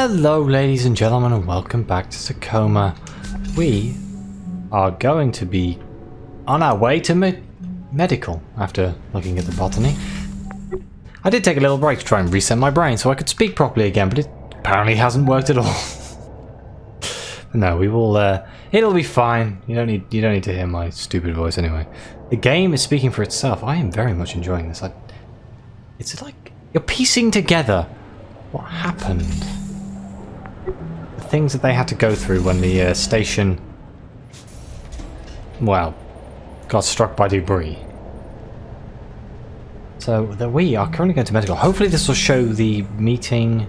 Hello ladies and gentlemen, and welcome back to Tacoma. We are going to be on our way to medical after looking at the botany. I did take a little break to try and reset my brain so I could speak properly again, but it apparently hasn't worked at all. No, we will it'll be fine. You don't need to hear my stupid voice anyway. The game is speaking for itself. I am very much enjoying this. It's like you're piecing together what happened. The things that they had to go through when the station, well, got struck by debris. So we are currently going to medical. Hopefully this will show the meeting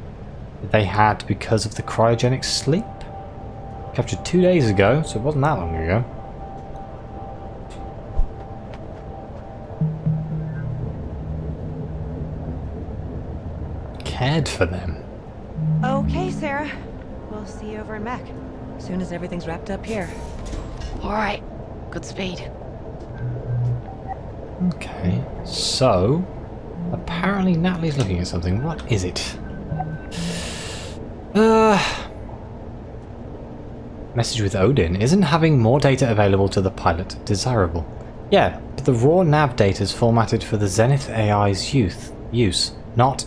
that they had because of the cryogenic sleep. Captured 2 days ago, so it wasn't that long ago. Cared for them. Okay, Sarah. We'll see you over in Mech. As soon as everything's wrapped up here. Alright. Good speed. Okay, so apparently Natalie's looking at something. What is it? Message with Odin. Isn't having more data available to the pilot desirable? Yeah, but the raw nav data is formatted for the Zenith AI's use, not...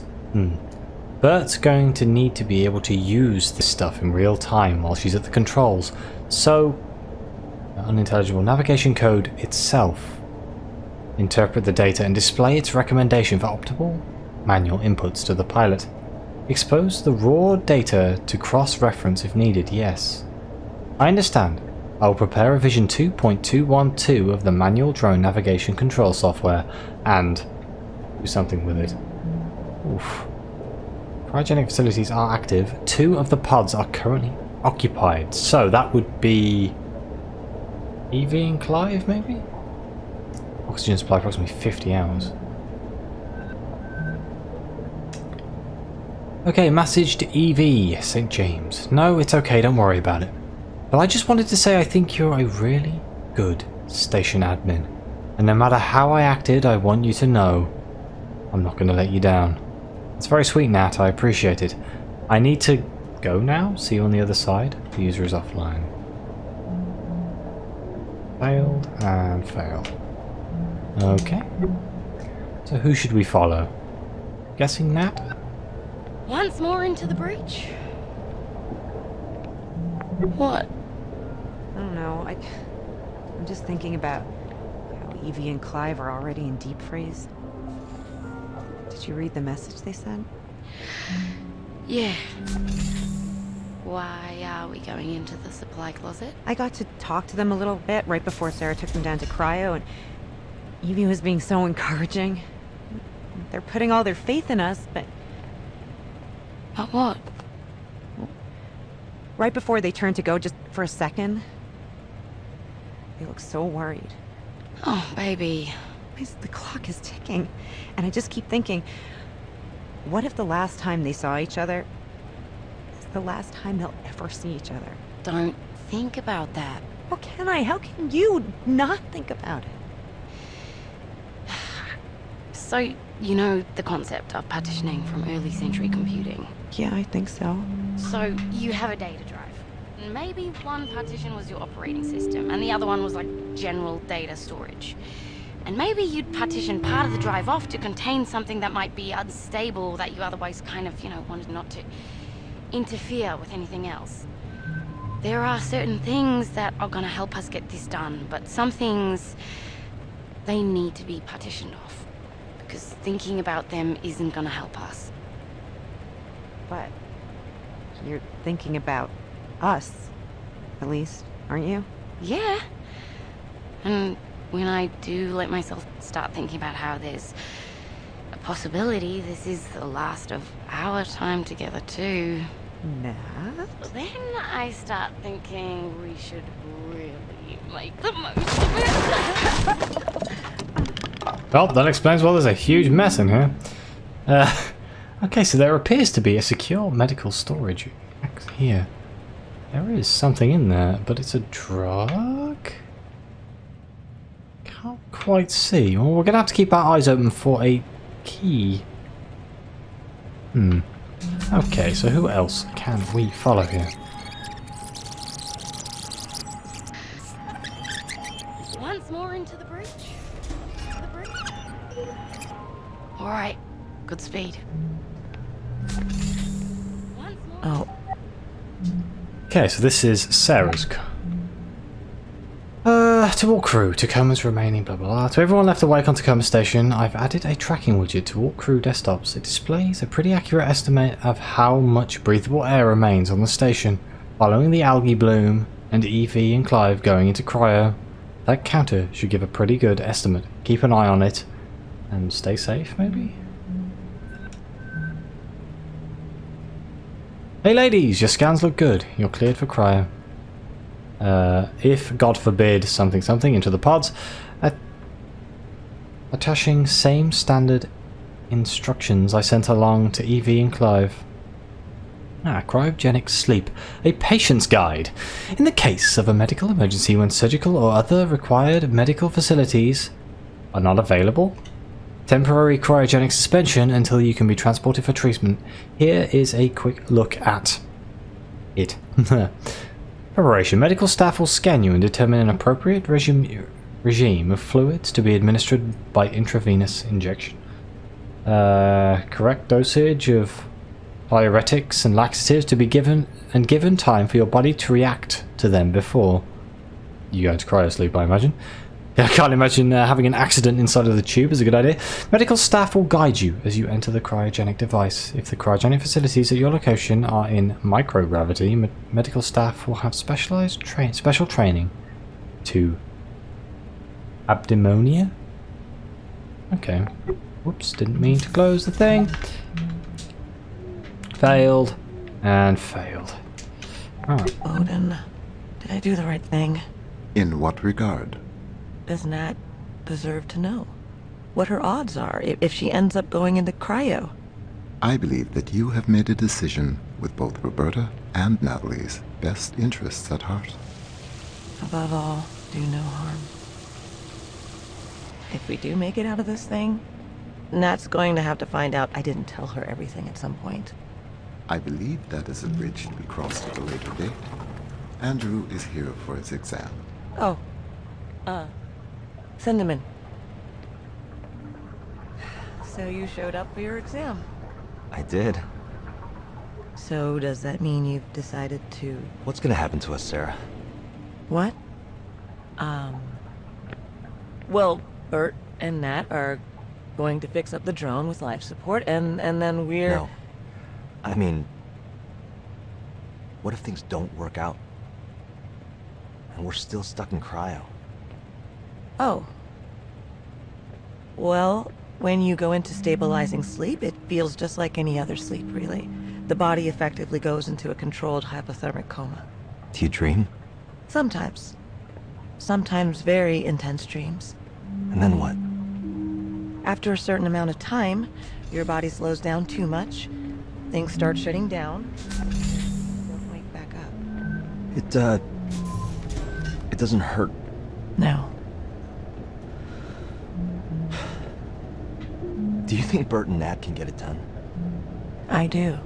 Bert's going to need to be able to use this stuff in real time while she's at the controls, so... Unintelligible navigation code itself. Interpret the data and display its recommendation for optimal manual inputs to the pilot. Expose the raw data to cross-reference if needed, yes. I understand. I will prepare a version 2.212 of the manual drone navigation control software and do something with it. Oof. Cryogenic facilities are active. 2 of the pods are currently occupied. So that would be Evie and Clive, maybe? Oxygen supply approximately 50 hours. Okay, message to Evie, St. James. No, it's okay, don't worry about it. But I just wanted to say I think you're a really good station admin. And no matter how I acted, I want you to know I'm not going to let you down. It's very sweet, Nat, I appreciate it. I need to go now? See you on the other side? The user is offline. Failed and failed. Okay. So who should we follow? Guessing Nat? Once more into the breach. What? I don't know. I'm just thinking about how Evie and Clive are already in deep freeze. Did you read the message they sent? Yeah. Why are we going into the supply closet? I got to talk to them a little bit right before Sarah took them down to cryo, and Evie was being so encouraging. They're putting all their faith in us, but... But what? Right before they turned to go, just for a second, they look so worried. Oh, baby. The clock is ticking, and I just keep thinking, what if the last time they saw each other is the last time they'll ever see each other? Don't think about that. How can I? How can you not think about it? So, you know the concept of partitioning from early century computing? Yeah, I think so. So, you have a data drive. Maybe one partition was your operating system, and the other one was like general data storage. And maybe you'd partition part of the drive off to contain something that might be unstable that you otherwise kind of, wanted not to interfere with anything else. There are certain things that are gonna help us get this done, but some things, they need to be partitioned off. Because thinking about them isn't gonna help us. But you're thinking about us, at least, aren't you? Yeah. And when I do let myself start thinking about how there's a possibility this is the last of our time together too, Nat? then I start thinking we should really make the most of it. Well, that explains why there's a huge mess in here. Okay, so there appears to be a secure medical storage here. There is something in there, but it's a drug? Can't quite see. Well, we're going to have to keep our eyes open for a key. Okay, so who else can we follow here? Once more into the breach. Alright, good speed. Once more. Oh, Okay, so this is Sarah's car. To all crew, Tacoma's remaining, blah blah blah. To everyone left awake on Tacoma Station, I've added a tracking widget to all crew desktops. It displays a pretty accurate estimate of how much breathable air remains on the station, following the algae bloom and Evie and Clive going into cryo. That counter should give a pretty good estimate. Keep an eye on it, and stay safe, maybe? Hey ladies, your scans look good. You're cleared for cryo. If, God forbid, something into the pods, attaching same standard instructions I sent along to Evie and Clive. Cryogenic sleep. A patient's guide. In the case of a medical emergency when surgical or other required medical facilities are not available, temporary cryogenic suspension until you can be transported for treatment. Here is a quick look at it. Preparation. Medical staff will scan you and determine an appropriate regime of fluids to be administered by intravenous injection. Correct dosage of diuretics and laxatives to be given, and given time for your body to react to them before you go into cryosleep, I imagine. I can't imagine having an accident inside of the tube is a good idea. Medical staff will guide you as you enter the cryogenic device. If the cryogenic facilities at your location are in microgravity, medical staff will have special training to abdomonia. Okay. Whoops, didn't mean to close the thing. Failed and failed. Alright. Odin, did I do the right thing? In what regard? Does Nat deserve to know what her odds are if she ends up going into cryo? I believe that you have made a decision with both Roberta and Natalie's best interests at heart. Above all, do no harm. If we do make it out of this thing, Nat's going to have to find out I didn't tell her everything at some point. I believe that is a bridge to be crossed at a later date. Andrew is here for his exam. Oh, send him in. So you showed up for your exam. I did. So does that mean you've decided to... What's gonna happen to us, Sarah? What? Well, Bert and Nat are going to fix up the drone with life support, and then we're... No. I mean... What if things don't work out? And we're still stuck in cryo? Oh. Well, when you go into stabilizing sleep, it feels just like any other sleep, really. The body effectively goes into a controlled hypothermic coma. Do you dream? Sometimes. Sometimes very intense dreams. And then what? After a certain amount of time, your body slows down too much, things start shutting down, don't wake back up. It doesn't hurt. No. Do you think Bert and Nat can get it done? I do.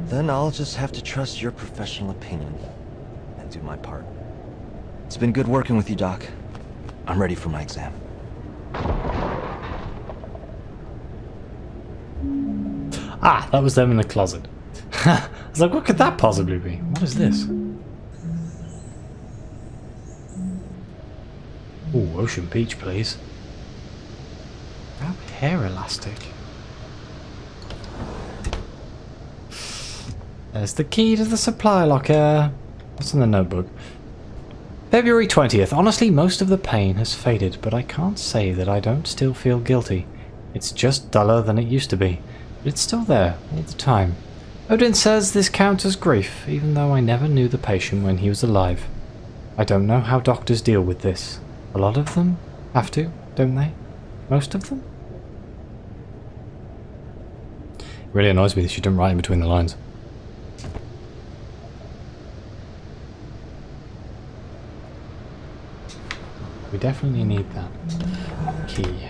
Then I'll just have to trust your professional opinion and do my part. It's been good working with you, Doc. I'm ready for my exam. Ah, that was them in the closet. I was like, what could that possibly be? What is this? Ooh, Ocean Beach, please. Grab hair elastic. There's the key to the supply locker. What's in the notebook? February 20th. Honestly, most of the pain has faded, but I can't say that I don't still feel guilty. It's just duller than it used to be, but it's still there all the time. Odin says this counts as grief, even though I never knew the patient when he was alive. I don't know how doctors deal with this. A lot of them have to, don't they? Most of them? It really annoys me that she didn't write in between the lines. We definitely need that key.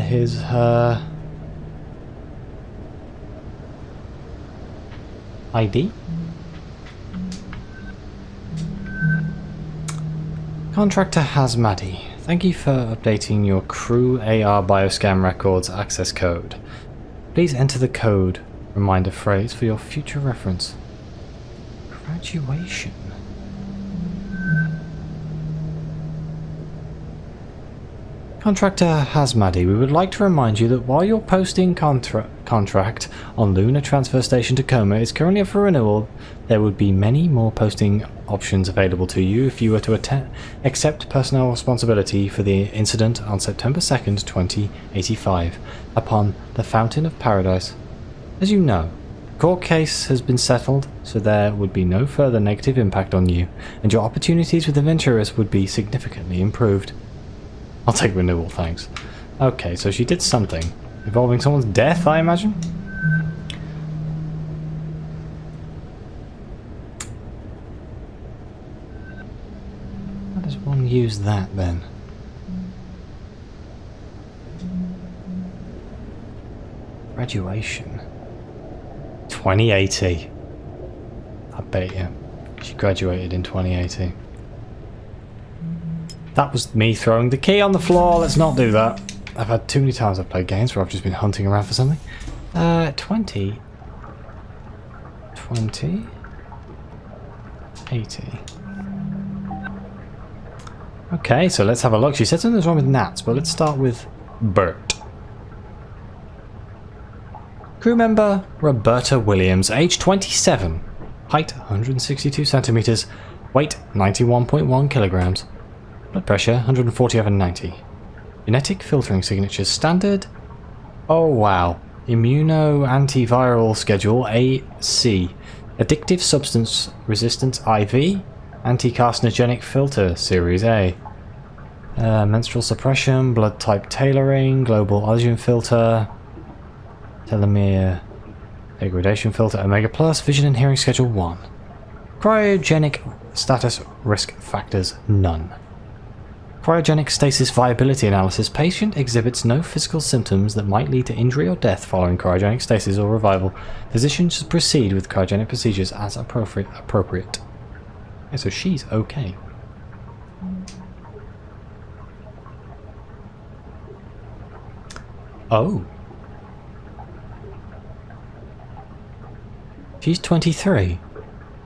Here's her ID. Contractor has Madi. Thank you for updating your crew AR bioscan records access code. Please enter the code reminder phrase for your future reference. Graduation. Contractor has Madi. We would like to remind you that while your posting contract on Lunar Transfer Station Tacoma is currently up for renewal, there would be many more posting options available to you if you were to accept personnel responsibility for the incident on September 2nd, 2085, upon the Fountain of Paradise. As you know, the court case has been settled, so there would be no further negative impact on you, and your opportunities with the Venturas would be significantly improved. I'll take renewal, thanks. Okay, so she did something. Involving someone's death, I imagine? How does one use that, then? Graduation. 2080. I bet you. She graduated in 2080. That was me throwing the key on the floor. Let's not do that. I've had too many times I've played games where I've just been hunting around for something. 20. 80. Okay, so let's have a look. She said something's wrong with Nats, but let's start with Bert. Crew member Roberta Williams, age 27, height 162 centimeters, weight 91.1 kilograms. Blood pressure 140/90. Genetic filtering signatures standard. Oh wow. Immuno-antiviral schedule AC. Addictive substance resistance IV. Anti-carcinogenic filter series A. Menstrual suppression, blood type tailoring, global allergen filter, telomere degradation filter, omega plus, vision and hearing schedule 1. Cryogenic status risk factors none. Cryogenic stasis viability analysis. Patient exhibits no physical symptoms that might lead to injury or death following cryogenic stasis or revival. Physician should proceed with cryogenic procedures as appropriate. Okay, so she's okay. Oh. She's 23.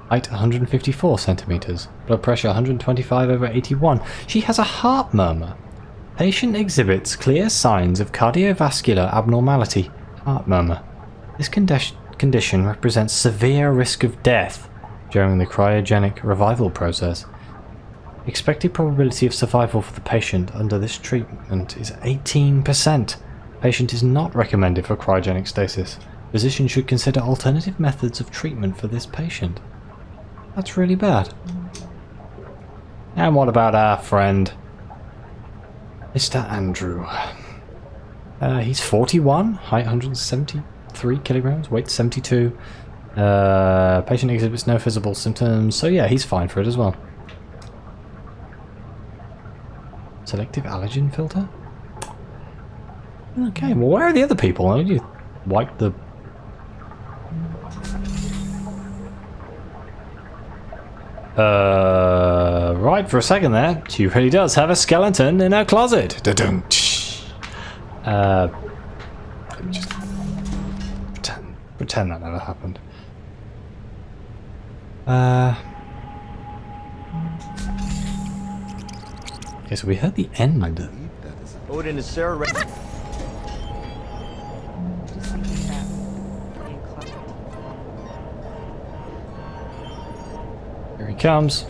Height 154 centimeters. Blood pressure 125/81. She has a heart murmur. Patient exhibits clear signs of cardiovascular abnormality. Heart murmur. This condition represents severe risk of death during the cryogenic revival process. Expected probability of survival for the patient under this treatment is 18%. Patient is not recommended for cryogenic stasis. Physician should consider alternative methods of treatment for this patient. That's really bad. And what about our friend, Mr. Andrew? He's 41, height 173 kilograms, weight 72. Patient exhibits no visible symptoms, so yeah, he's fine for it as well. Selective allergen filter? Okay, well where are the other people? Why don't you wipe the... right for a second there. She really does have a skeleton in her closet. Let me just pretend that never happened. Okay, so we heard the end. Odin, is Sarah ready? Just thinking about being closeted. Here he comes.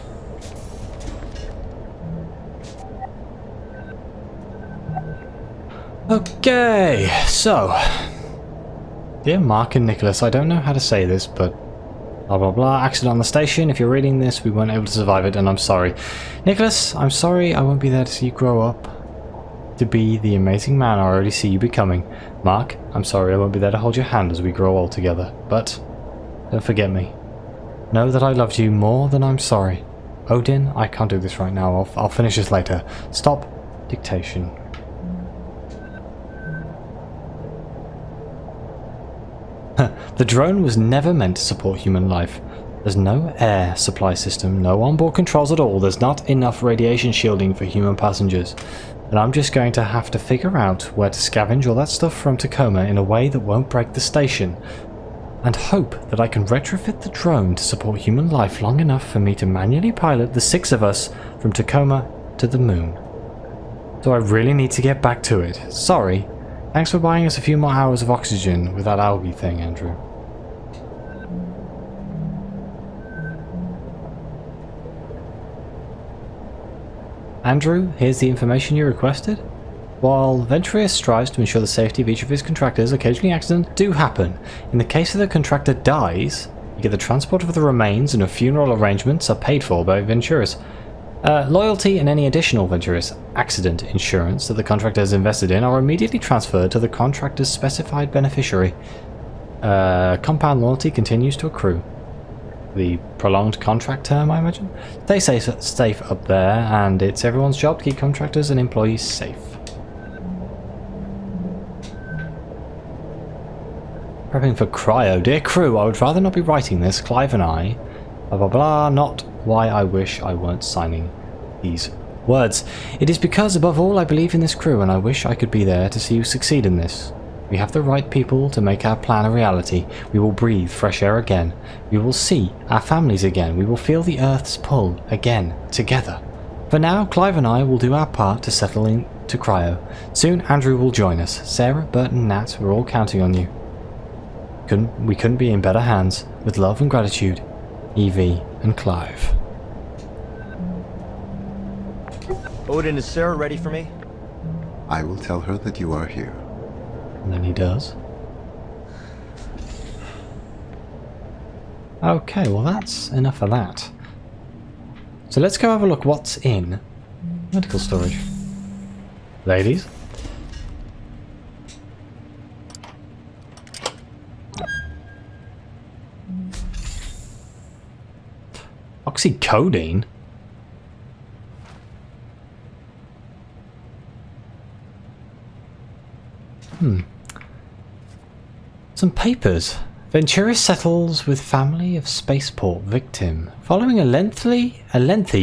Okay, so dear Mark and Nicholas, I don't know how to say this, but blah blah blah, accident on the station. If you're reading this, we weren't able to survive it, and I'm sorry. Nicholas, I'm sorry I won't be there to see you grow up to be the amazing man I already see you becoming. Mark, I'm sorry I won't be there to hold your hand as we grow old together, but don't forget me. Know that I loved you more than I'm sorry. Odin, I can't do this right now. I'll finish this later. Stop dictation. The drone was never meant to support human life. There's no air supply system, no onboard controls at all, there's not enough radiation shielding for human passengers. And I'm just going to have to figure out where to scavenge all that stuff from Tacoma in a way that won't break the station. And hope that I can retrofit the drone to support human life long enough for me to manually pilot the 6 of us from Tacoma to the moon. So I really need to get back to it. Sorry. Thanks for buying us a few more hours of oxygen with that algae thing, Andrew. Andrew, here's the information you requested. While Venturius strives to ensure the safety of each of his contractors, occasionally accidents do happen. In the case of the contractor dies, you get the transport of the remains and funeral arrangements are paid for by Venturius. Loyalty and any additional Venturius accident insurance that the contractor has invested in are immediately transferred to the contractor's specified beneficiary. Compound loyalty continues to accrue. The prolonged contract term, I imagine. Stay safe up there, and it's everyone's job to keep contractors and employees safe. Prepping for cryo. Dear crew, I would rather not be writing this. Clive and I. Blah blah blah. Not why I wish I weren't signing these words. It is because, above all, I believe in this crew, and I wish I could be there to see you succeed in this. We have the right people to make our plan a reality. We will breathe fresh air again. We will see our families again. We will feel the Earth's pull again, together. For now, Clive and I will do our part to settle into cryo. Soon, Andrew will join us. Sarah, Bert and Nat, we're all counting on you. We couldn't be in better hands. With love and gratitude, Evie and Clive. Odin, is Sarah ready for me? I will tell her that you are here. And then he does. Okay, well that's enough of that. So let's go have a look what's in medical storage. Ladies. Oxycodone? Some papers. Venturius settles with family of spaceport victim. Following a lengthy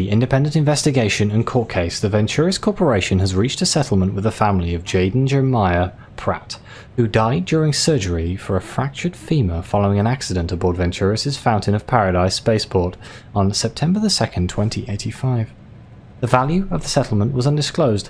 independent investigation and court case, the Venturius Corporation has reached a settlement with the family of Jaden Jeremiah Pratt, who died during surgery for a fractured femur following an accident aboard Venturius' Fountain of Paradise spaceport on September 2nd, 2085. The value of the settlement was undisclosed.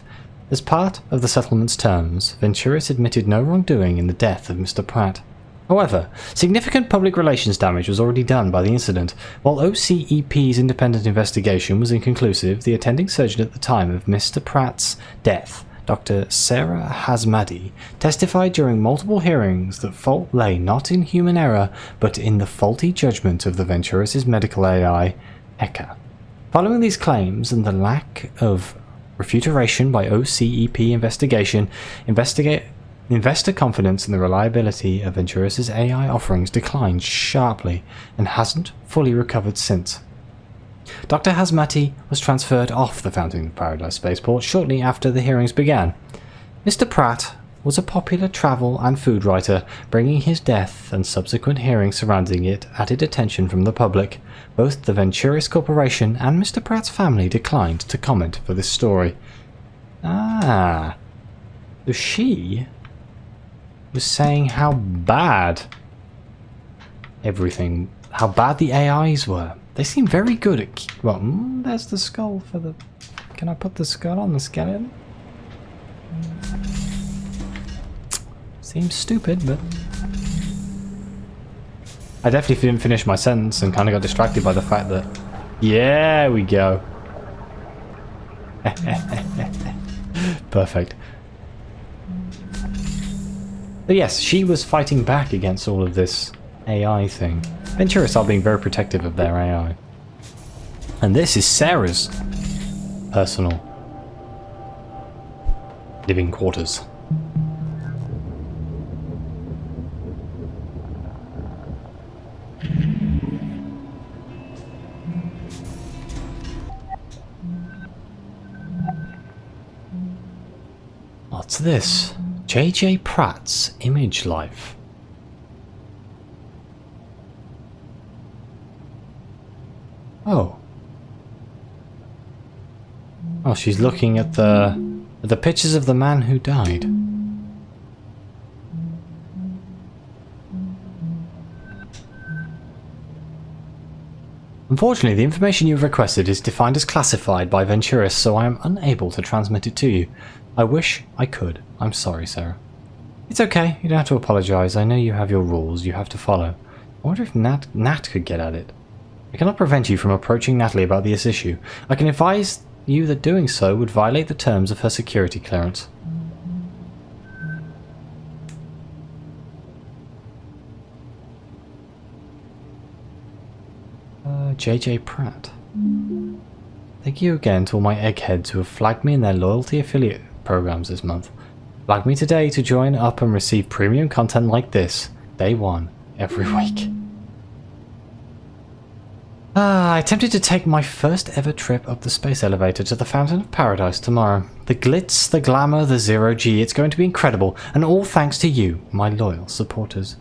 As part of the settlement's terms, Venturius admitted no wrongdoing in the death of Mr. Pratt. However, significant public relations damage was already done by the incident. While OCEP's independent investigation was inconclusive, the attending surgeon at the time of Mr. Pratt's death, Dr. Sarah Madi, testified during multiple hearings that fault lay not in human error, but in the faulty judgment of the Venturius' medical AI, Eka. Following these claims and the lack of refutation by OCEP investigation, investor confidence in the reliability of Venturius' AI offerings declined sharply and hasn't fully recovered since. Dr. Hazmati was transferred off the Fountain of Paradise spaceport shortly after the hearings began. Mr. Pratt was a popular travel and food writer, bringing his death and subsequent hearings surrounding it added attention from the public. Both the Venturius Corporation and Mr. Pratt's family declined to comment for this story. So she was saying how bad how bad the AIs were. They seem very good at well, there's the skull for the... Can I put the skull on the skeleton? Seems stupid, but... I definitely didn't finish my sentence and kind of got distracted by the fact that... Yeah, we go. Perfect. But yes, she was fighting back against all of this AI thing. Venturius are being very protective of their AI. And this is Sarah's personal living quarters. What's this? J.J. Pratt's Image Life. Oh. Oh, she's looking at the pictures of the man who died. Unfortunately, the information you've requested is defined as classified by Venturis, so I am unable to transmit it to you. I wish I could. I'm sorry, Sarah. It's okay, you don't have to apologise. I know you have your rules you have to follow. I wonder if Nat could get at it. I cannot prevent you from approaching Natalie about this issue. I can advise you that doing so would violate the terms of her security clearance. JJ Pratt. Thank you again to all my eggheads who have flagged me in their loyalty affiliate programs this month. Flag me today to join up and receive premium content like this. Day 1, every week. I attempted to take my first ever trip up the space elevator to the Fountain of Paradise tomorrow. The glitz, the glamour, the zero-G, it's going to be incredible, and all thanks to you, my loyal supporters.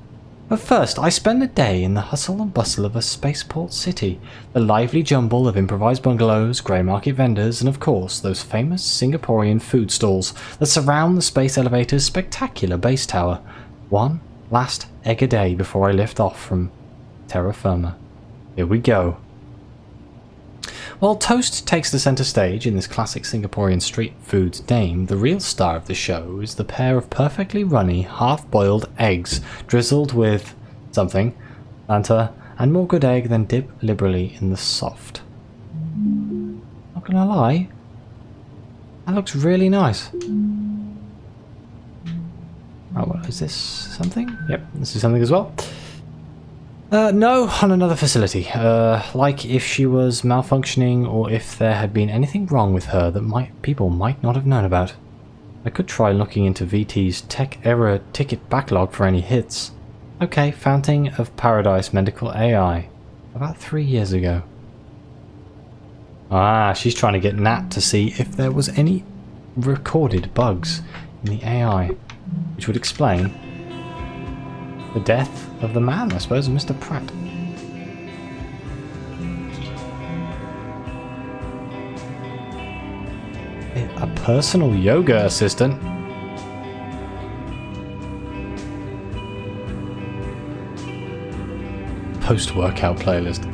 But first, I spend the day in the hustle and bustle of a spaceport city, the lively jumble of improvised bungalows, grey market vendors, and of course, those famous Singaporean food stalls that surround the space elevator's spectacular base tower. One last egg a day before I lift off from terra firma. Here we go. While toast takes the centre stage in this classic Singaporean street food name, the real star of the show is the pair of perfectly runny, half-boiled eggs drizzled with something, Fanta, and more good egg than dip liberally in the soft. Not gonna lie, that looks really nice. Oh, well, is this something? Yep, this is something as well. No, on another facility. Like if she was malfunctioning or if there had been anything wrong with her that people might not have known about. I could try looking into VT's tech error ticket backlog for any hits. Okay, Fountain of Paradise Medical AI. About 3 years ago. Ah, she's trying to get Nat to see if there was any recorded bugs in the AI, which would explain the death of the man, I suppose, Mr. Pratt. A personal yoga assistant. Post-workout playlist.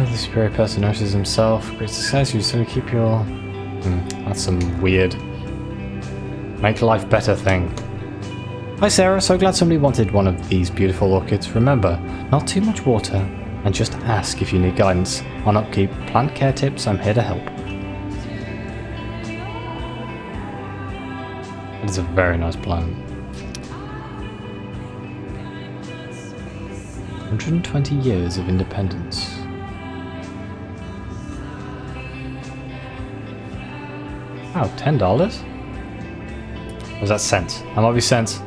The superior person nurses himself. Great success. You just want to keep your... that's some weird make life better thing. Hi Sarah, so glad somebody wanted one of these beautiful orchids. Remember, not too much water, and just ask if you need guidance on upkeep, plant care tips. I'm here to help. It is a very nice plant. 120 years of independence. Oh, $10? Or was that cents? That might be cents.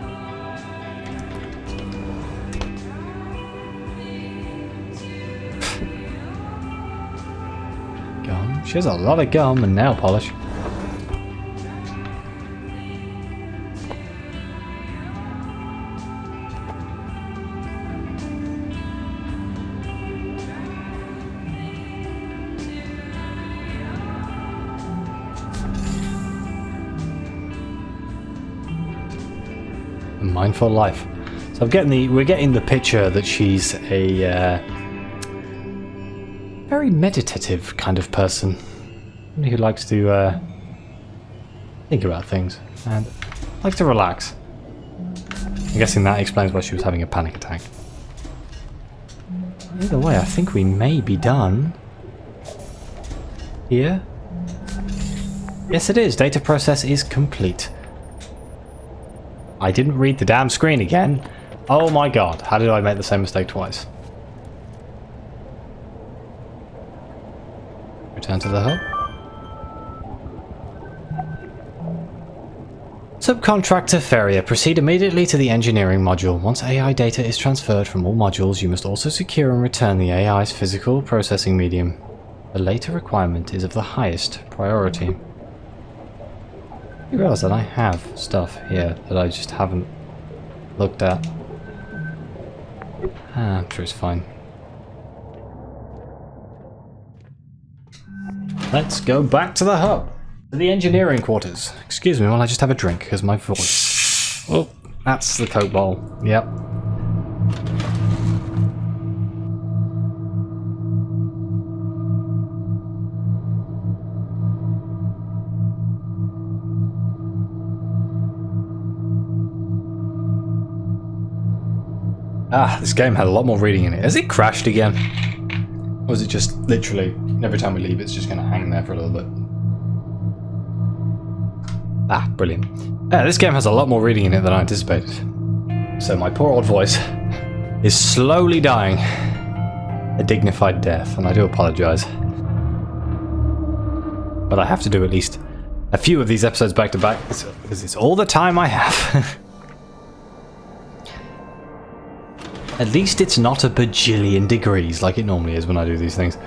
Gum. She has a lot of gum and nail polish. Mindful life. So we're getting the picture that she's a very meditative kind of person, who likes to think about things and likes to relax. I'm guessing that explains why she was having a panic attack. Either way, I think we may be done here. Yes, it is. Data process is complete. I didn't read the damn screen again. Oh my god, how did I make the same mistake twice? Return to the hub. Subcontractor Ferrier, proceed immediately to the engineering module. Once AI data is transferred from all modules, you must also secure and return the AI's physical processing medium. The later requirement is of the highest priority. You realise that I have stuff here that I just haven't looked at. I'm sure it's fine. Let's go back to the hub. To the engineering quarters. Excuse me while I just have a drink, because my voice... Oh, that's the Coke bottle. Yep. This game had a lot more reading in it. Has it crashed again? Or is it just literally, every time we leave, it's just going to hang there for a little bit? Brilliant. Yeah, this game has a lot more reading in it than I anticipated. So my poor old voice is slowly dying a dignified death, and I do apologise. But I have to do at least a few of these episodes back to back, because it's all the time I have. At least it's not a bajillion degrees like it normally is when I do these things.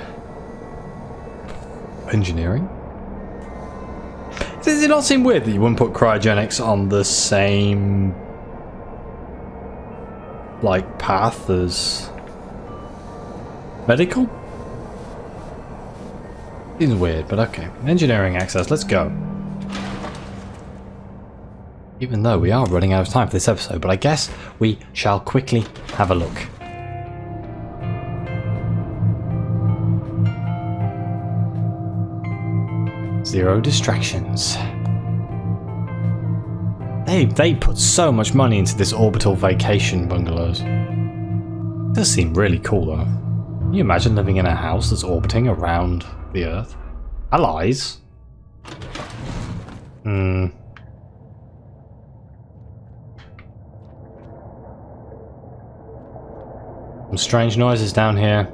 Engineering? Does it not seem weird that you wouldn't put cryogenics on the same like path as medical? Seems weird, but okay. Engineering access, let's go. Even though we are running out of time for this episode, but I guess we shall quickly have a look. Zero distractions. They put so much money into this orbital vacation bungalows. It does seem really cool though. Can you imagine living in a house that's orbiting around the Earth? Allies? Some strange noises down here.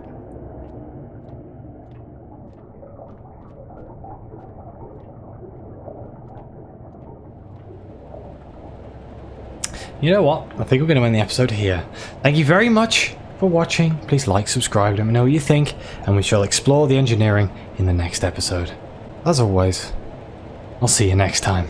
You know what? I think we're going to end the episode here. Thank you very much for watching. Please like, subscribe, let me know what you think, and we shall explore the engineering in the next episode. As always, I'll see you next time.